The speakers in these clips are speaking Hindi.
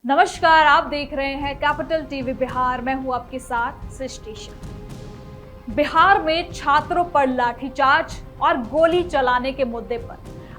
नमस्कार, आप देख रहे हैं कैपिटल टीवी बिहार। मैं हूं आपके साथ सृष्टि। बिहार में छात्रों पर लाठीचार्ज और गोली चलाने के मुद्दे पर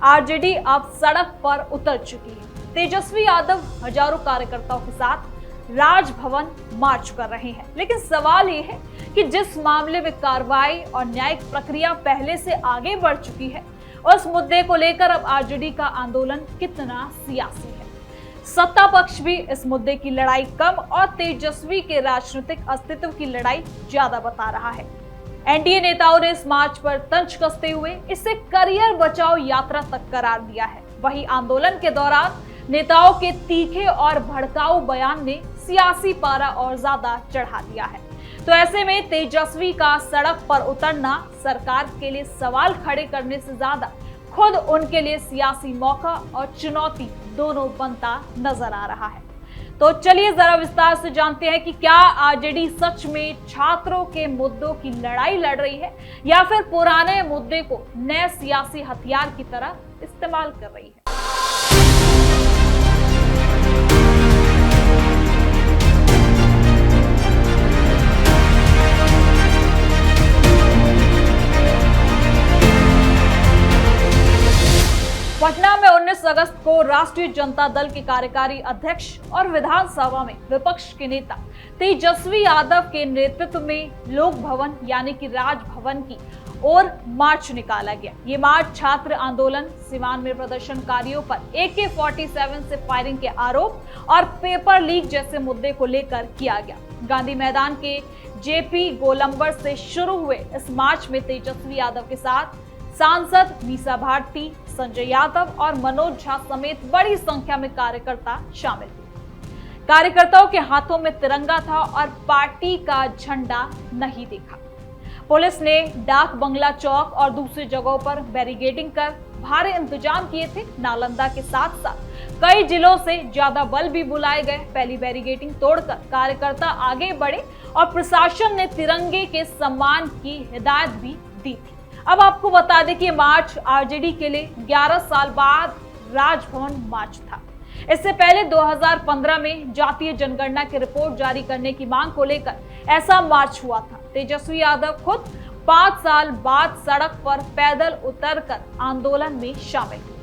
आरजेडी अब सड़क पर उतर चुकी है। तेजस्वी यादव हजारों कार्यकर्ताओं के साथ राजभवन मार्च कर रहे हैं, लेकिन सवाल ये है कि जिस मामले में कार्रवाई और न्यायिक प्रक्रिया पहले से आगे बढ़ चुकी है, उस मुद्दे को लेकर अब आरजेडी का आंदोलन कितना सियासी है। सत्ता पक्ष भी इस मुद्दे की लड़ाई कम और तेजस्वी के राजनीतिक अस्तित्व की लड़ाई ज्यादा बता रहा है। एनडीए नेताओं ने इस मार्च पर तंज कसते हुए इसे करियर बचाओ यात्रा तक करार दिया है। वहीं आंदोलन के दौरान नेताओं के तीखे और भड़काऊ बयान ने सियासी पारा और ज्यादा चढ़ा दिया है। तो ऐसे में तेजस्वी का सड़क पर उतरना सरकार के लिए सवाल खड़े करने से ज्यादा खुद उनके लिए सियासी मौका और चुनौती दोनों बनता नजर आ रहा है। तो चलिए जरा विस्तार से जानते हैं कि क्या आरजेडी सच में छात्रों के मुद्दों की लड़ाई लड़ रही है या फिर पुराने मुद्दे को नए सियासी हथियार की तरह इस्तेमाल कर रही है। पटना में 19 अगस्त को राष्ट्रीय जनता दल के कार्यकारी अध्यक्ष और विधानसभा में विपक्ष के नेता तेजस्वी यादव के नेतृत्व में लोक भवन यानी कि राजभवन की ओर मार्च निकाला गया। ये मार्च छात्र आंदोलन, सीवान में प्रदर्शनकारियों पर AK-47 से फायरिंग के आरोप और पेपर लीक जैसे मुद्दे को लेकर किया गया। गांधी मैदान के JP गोलंबर से शुरू हुए इस मार्च में तेजस्वी यादव के साथ सांसद मीसा भारती, संजय यादव और मनोज झा समेत बड़ी संख्या में कार्यकर्ता शामिल थे। कार्यकर्ताओं के हाथों में तिरंगा था और पार्टी का झंडा नहीं दिखा। पुलिस ने डाक बंगला चौक और दूसरी जगहों पर बैरिकेडिंग कर भारी इंतजाम किए थे। नालंदा के साथ साथ कई जिलों से ज्यादा बल भी बुलाए गए। पहली बैरिकेडिंग तोड़कर कार्यकर्ता आगे बढ़े और प्रशासन ने तिरंगे के सम्मान की हिदायत भी दी थी। अब आपको बता दें कि मार्च आरजेडी के लिए 11 साल बाद राजभवन मार्च था। इससे पहले 2015 में जातीय जनगणना की रिपोर्ट जारी करने की मांग को लेकर ऐसा मार्च हुआ था। तेजस्वी यादव खुद 5 साल बाद सड़क पर पैदल उतरकर आंदोलन में शामिल हुए।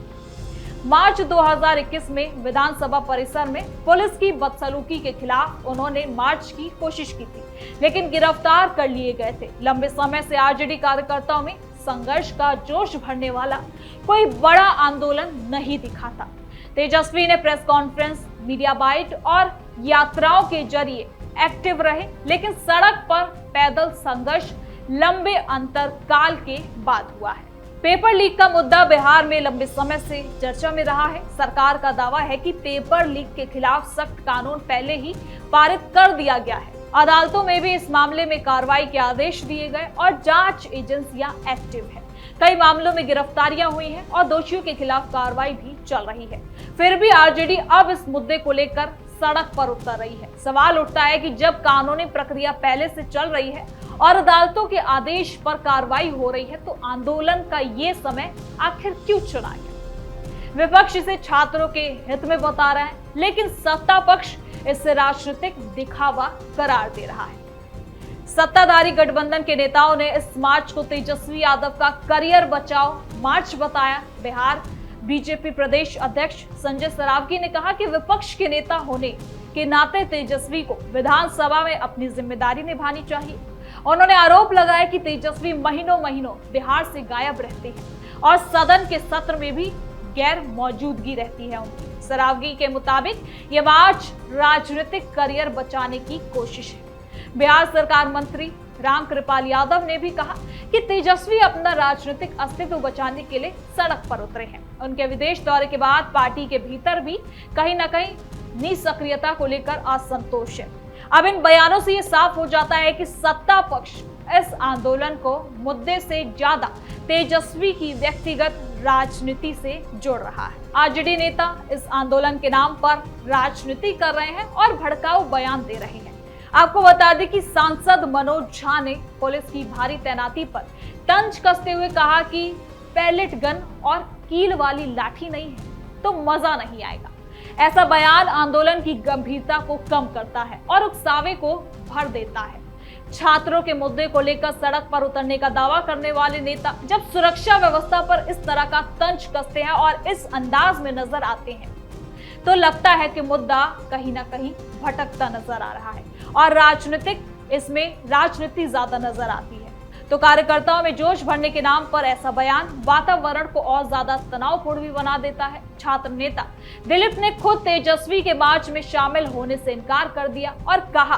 मार्च 2021 में विधानसभा परिसर में पुलिस की बदसलूकी के खिलाफ उन्होंने मार्च की कोशिश की थी, लेकिन गिरफ्तार कर लिए गए थे। लंबे समय से आरजेडी कार्यकर्ताओं में संघर्ष का जोश भरने वाला कोई बड़ा आंदोलन नहीं दिखा था। तेजस्वी ने प्रेस कॉन्फ्रेंस, मीडिया बाइट और यात्राओं के जरिए एक्टिव रहे, लेकिन सड़क पर पैदल संघर्ष लंबे अंतरकाल के बाद हुआ है। पेपर लीक का मुद्दा बिहार में लंबे समय से चर्चा में रहा है। सरकार का दावा है कि पेपर लीक के खिलाफ सख्त कानून पहले ही पारित कर दिया गया है। अदालतों में भी इस मामले में कार्रवाई के आदेश दिए गए और जांच एजेंसियां एक्टिव है। कई मामलों में गिरफ्तारियां हुई हैं और दोषियों के खिलाफ कार्रवाई भी चल रही है। फिर भी आरजेडी अब इस मुद्दे को लेकर सड़क पर उतर रही है। सवाल उठता है कि जब कानूनी प्रक्रिया पहले से चल रही है और अदालतों के आदेश पर कार्रवाई हो रही है, तो आंदोलन का ये समय आखिर क्यों चुना गया? विपक्ष इसे छात्रों के हित में बता रहा है, लेकिन सत्ता पक्ष इससे राजनीतिक दिखावा करार दे रहा है। सत्ताधारी गठबंधन के नेताओं ने इस मार्च को तेजस्वी यादव का करियर बचाओ मार्च बताया। बिहार बीजेपी प्रदेश अध्यक्ष संजय सरावगी ने कहा कि विपक्ष के नेता होने के नाते तेजस्वी को विधानसभा में अपनी जिम्मेदारी निभानी चाहिए। उन्होंने आरोप लगाया कि तेजस्वी महीनों बिहार से गायब रहते हैं और सदन के सत्र में भी गैर मौजूदगी रहती है उनकी। सरावगी के मुताबिक ये मार्च राजनीतिक करियर बचाने की कोशिश है। बिहार सरकार मंत्री रामकृपाल यादव ने भी कहा कि तेजस्वी अपना राजनीतिक अस्तित्व बचाने के लिए सड़क पर उतरे हैं। उनके विदेश दौरे के बाद पार्टी के भीतर भी कहीं न कहीं निष्क्रियता को लेकर असंतोष है। अब इन बयानों से ये साफ हो जाता है कि सत्ता पक्ष इस आंदोलन को मुद्दे से ज्यादा तेजस्वी की व्यक्तिगत राजनीति से जोड़ रहा है। आरजेडी नेता इस आंदोलन के नाम पर राजनीति कर रहे हैं और भड़काऊ बयान दे रहे हैं। आपको बता दें कि सांसद मनोज झा ने पुलिस की भारी तैनाती पर तंज कसते हुए कहा कि पैलेट गन और कील वाली लाठी नहीं है तो मजा नहीं आएगा। ऐसा बयान आंदोलन की गंभीरता को कम करता है और उकसावे को भर देता है। छात्रों के मुद्दे को लेकर सड़क पर उतरने का दावा करने वाले नेता जब सुरक्षा व्यवस्था पर इस तरह का तंज कसते हैं और इस अंदाज में नजर आते हैं तो लगता है कि मुद्दा कहीं ना कहीं भटकता नजर आ रहा है और राजनीति ज्यादा नजर आती है। तो कार्यकर्ताओं में जोश भरने के नाम पर ऐसा बयान वातावरण को और ज्यादा तनावपूर्ण भी बना देता है। छात्र नेता दिलीप ने खुद तेजस्वी के मार्च में शामिल होने से इनकार कर दिया और कहा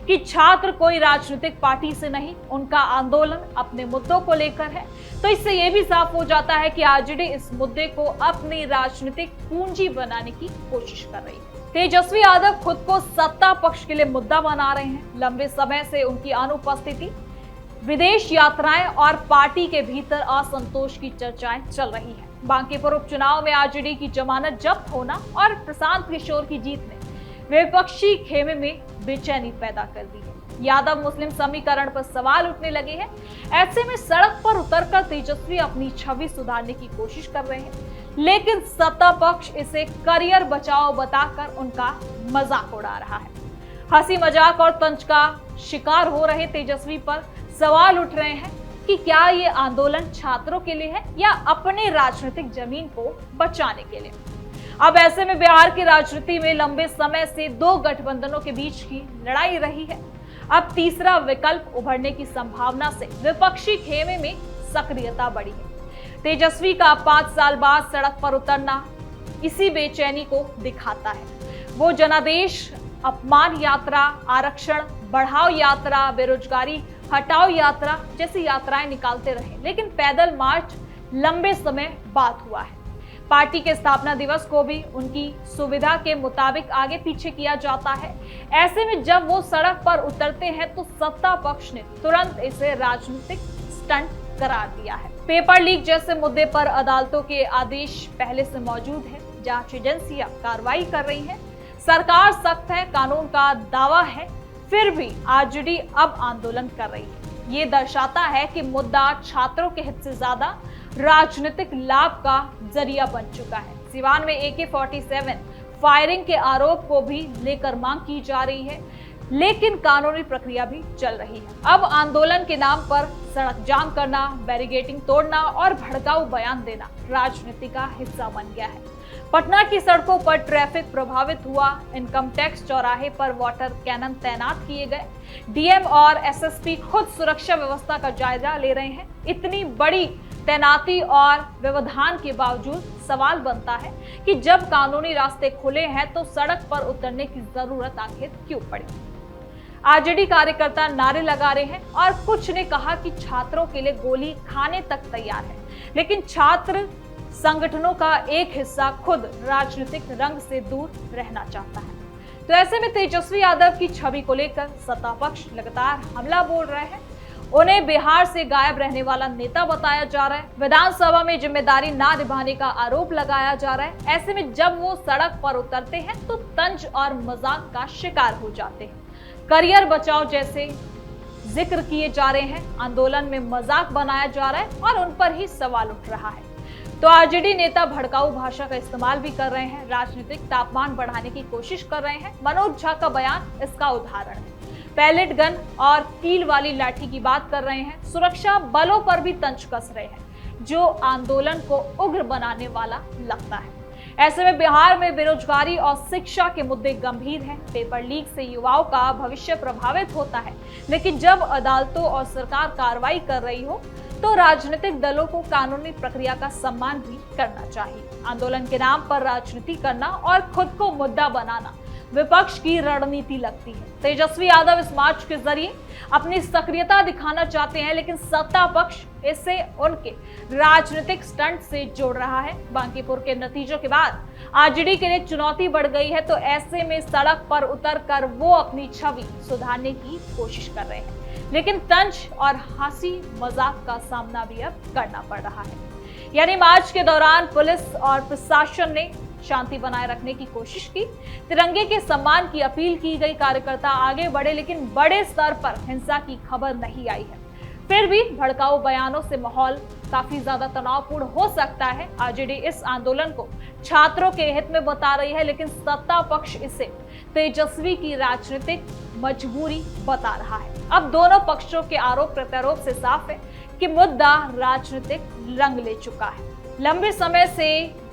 कि छात्र कोई राजनीतिक पार्टी से नहीं, उनका आंदोलन अपने मुद्दों को लेकर है। तो इससे यह भी साफ हो जाता है कि आरजेडी इस मुद्दे को अपनी राजनीतिक पूंजी बनाने की कोशिश कर रही है। तेजस्वी यादव खुद को सत्ता पक्ष के लिए मुद्दा बना रहे हैं। लंबे समय से उनकी अनुपस्थिति, विदेश यात्राएं और पार्टी के भीतर असंतोष की चर्चाएं चल रही है। बांकीपुर उपचुनाव में आरजेडी की जमानत जब्त होना और प्रशांत किशोर की जीत ने विपक्षी खेमे में बेचैनी पैदा कर दी है। यादव मुस्लिम समीकरण पर सवाल उठने लगे हैं। ऐसे में सड़क पर उतरकर तेजस्वी अपनी छवि सुधारने की कोशिश कर रहे हैं, लेकिन सत्ता पक्ष इसे करियर बचाओ बताकर उनका मजाक उड़ा रहा है। हंसी मजाक और तंज का शिकार हो रहे तेजस्वी पर सवाल उठ रहे हैं कि क्या ये आंदोलन छात्रों के लिए है या अपने राजनीतिक जमीन को बचाने के लिए। अब ऐसे में बिहार की राजनीति में लंबे समय से दो गठबंधनों के बीच की लड़ाई रही है। अब तीसरा विकल्प उभरने की संभावना से विपक्षी खेमे में सक्रियता बढ़ी है। तेजस्वी का 5 साल बाद सड़क पर उतरना इसी बेचैनी को दिखाता है। वो जनादेश, अपमान यात्रा, आरक्षण बढ़ाओ यात्रा, बेरोजगारी हटाओ यात्रा जैसी यात्राएं निकालते रहे, लेकिन पैदल मार्च लंबे समय बाद हुआ है। पार्टी के स्थापना दिवस को भी उनकी सुविधा के मुताबिक आगे पीछे किया जाता है। ऐसे में जब वो सड़क पर उतरते हैं तो सत्ता पक्ष ने तुरंत इसे राजनीतिक स्टंट करार दिया है। पेपर लीक जैसे मुद्दे पर अदालतों के आदेश पहले से मौजूद है। जांच एजेंसियां कार्रवाई कर रही हैं। सरकार सख्त है, कानून का दावा है, फिर भी आरजेडी अब आंदोलन कर रही है। ये दर्शाता है कि मुद्दा छात्रों के हित से ज्यादा राजनीतिक लाभ का जरिया बन चुका है। सिवान में AK-47 फायरिंग के आरोप को भी लेकर मांग की जा रही है, लेकिन कानूनी प्रक्रिया भी चल रही है। अब आंदोलन के नाम पर सड़क जाम करना, बैरिकेडिंग तोड़ना और भड़काऊ बयान देना राजनीति का हिस्सा बन गया है। पटना की सड़कों पर ट्रैफिक प्रभावित हुआ। इनकम टैक्स चौराहे पर वाटर कैनन तैनात किए गए। डीएम और एसएसपी खुद सुरक्षा व्यवस्था का जायजा ले रहे हैं। इतनी बड़ी तैनाती और व्यवधान के बावजूद सवाल बनता है कि जब कानूनी रास्ते खुले हैं तो सड़क पर उतरने की जरूरत आखिर क्यों पड़ी। आरजेडी कार्यकर्ता नारे लगा रहे हैं और कुछ ने कहा कि छात्रों के लिए गोली खाने तक तैयार है, लेकिन छात्र संगठनों का एक हिस्सा खुद राजनीतिक रंग से दूर रहना चाहता है। तो ऐसे में तेजस्वी यादव की छवि को लेकर सत्ता पक्ष लगातार हमला बोल रहे हैं। उन्हें बिहार से गायब रहने वाला नेता बताया जा रहा है। विधानसभा में जिम्मेदारी ना निभाने का आरोप लगाया जा रहा है। ऐसे में जब वो सड़क पर उतरते हैं तो तंज और मजाक का शिकार हो जाते हैं। करियर बचाओ जैसे जिक्र किए जा रहे हैं, आंदोलन में मजाक बनाया जा रहा है और उन पर ही सवाल उठ रहा है। तो आरजेडी नेता भड़काऊ भाषा का इस्तेमाल भी कर रहे हैं, राजनीतिक तापमान बढ़ाने की कोशिश कर रहे हैं। मनोज झा का बयान इसका उदाहरण है। पैलेट गन और कील वाली लाठी की बात कर रहे हैं। सुरक्षा बलों पर भी तंज कस रहे हैं, जो आंदोलन को उग्र बनाने वाला लगता है। ऐसे में बिहार में बेरोजगारी और शिक्षा के मुद्दे गंभीर हैं। पेपर लीक से युवाओं का भविष्य प्रभावित होता है, लेकिन जब अदालतों और सरकार कार्रवाई कर रही हो तो राजनीतिक दलों को कानूनी प्रक्रिया का सम्मान भी करना चाहिए। आंदोलन के नाम पर राजनीति करना और खुद को मुद्दा बनाना विपक्ष की रणनीति लगती है। तेजस्वी यादव इस मार्च के जरिए अपनी सक्रियता दिखाना चाहते हैं, लेकिन सत्ता पक्ष इसे उनके राजनीतिक स्टंट से जोड़ रहा है। बांकीपुर के नतीजों के बाद आरजेडी के लिए चुनौती बढ़ गई है, तो ऐसे में सड़क पर उतरकर वो अपनी छवि सुधारने की कोशिश कर रहे हैं, लेकिन तंज और हंसी मजाक का सामना भी अब करना पड़ रहा है। यानी मार्च के दौरान पुलिस और प्रशासन ने शांति बनाए रखने की कोशिश की, तिरंगे के सम्मान की अपील की गई, कार्यकर्ता आगे बढ़े, लेकिन बड़े स्तर पर हिंसा की खबर नहीं आई है। फिर भी भड़काऊ बयानों से माहौल काफी ज्यादा तनावपूर्ण हो सकता है। आरजेडी इस आंदोलन को छात्रों के हित में बता रही है, लेकिन सत्ता पक्ष इसे तेजस्वी की राजनीतिक मजबूरी बता रहा है। अब दोनों पक्षों के आरोप प्रत्यारोप से साफ है कि मुद्दा राजनीतिक रंग ले चुका है। लंबे समय से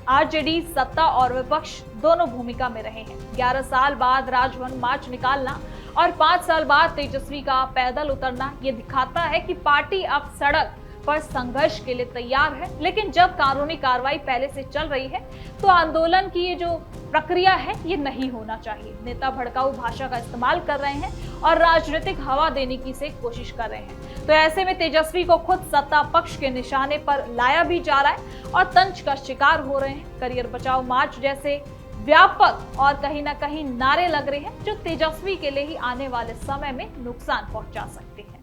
आरजेडी सत्ता और विपक्ष दोनों भूमिका में रहे हैं। 11 साल बाद राजभवन मार्च निकालना और 5 साल बाद तेजस्वी का पैदल उतरना ये दिखाता है कि पार्टी अब सड़क पर संघर्ष के लिए तैयार है। लेकिन जब कानूनी कार्रवाई पहले से चल रही है तो आंदोलन की ये जो प्रक्रिया है ये नहीं होना चाहिए। नेता भड़काऊ भाषा का इस्तेमाल कर रहे हैं और राजनीतिक हवा देने की से कोशिश कर रहे हैं। तो ऐसे में तेजस्वी को खुद सत्ता पक्ष के निशाने पर लाया भी जा रहा है और तंज का शिकार हो रहे हैं। करियर बचाओ मार्च जैसे व्यापक और कहीं ना कहीं नारे लग रहे हैं जो तेजस्वी के लिए ही आने वाले समय में नुकसान पहुंचा सकते हैं।